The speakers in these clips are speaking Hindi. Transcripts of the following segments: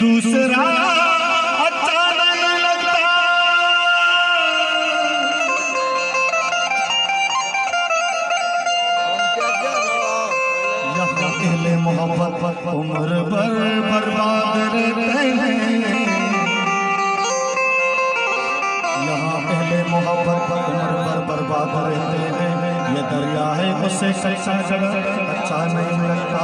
दूसरा अच्छा नहीं लगता। यहाँ अहले मोहब्बत उम्र भर बर्बाद रहते हैं। यहाँ अहले मोहब्बत उम्र भर बर्बाद रहते हैं। ये दरिया है उससे सच्चा जगह अच्छा नहीं लगता।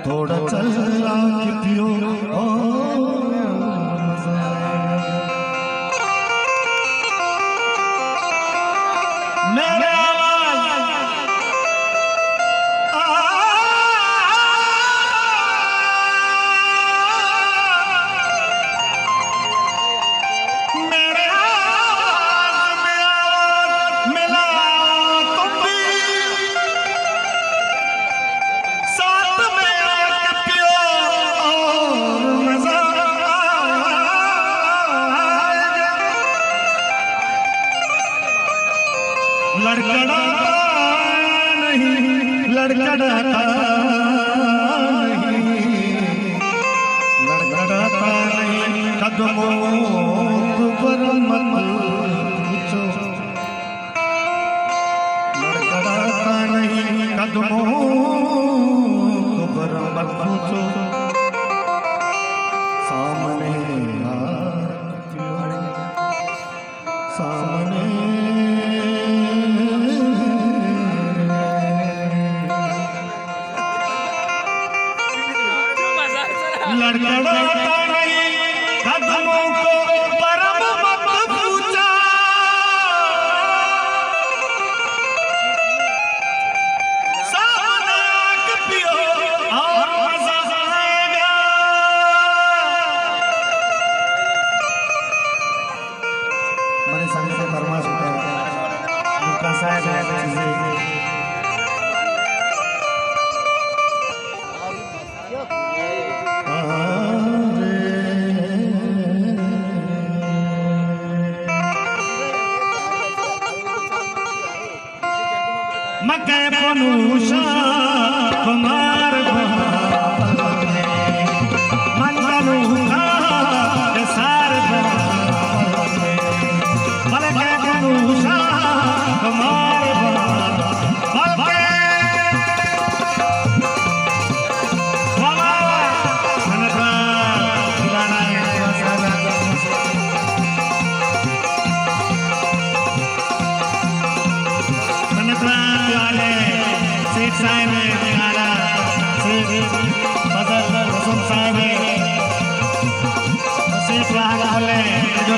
थोड़ा चला के पियो मेरे लड़खड़ाता नहीं, लड़खड़ाता नहीं, लड़खड़ाता नहीं कदमों पर मत पूछो। लड़खड़ाता नहीं कदमों पर मत पूछो। सामने सामने लड़खड़ाता नहीं कदमों को परम मत पूछा। सामने आके पियो और मजा आएगा। मेरे संग से फरमाइश है उनका साहब है मके पनुषा कुमार मंगलूखा सार मके पनुषा कुमार साहब निकाला फजल रसूल साहब सीट रहा जो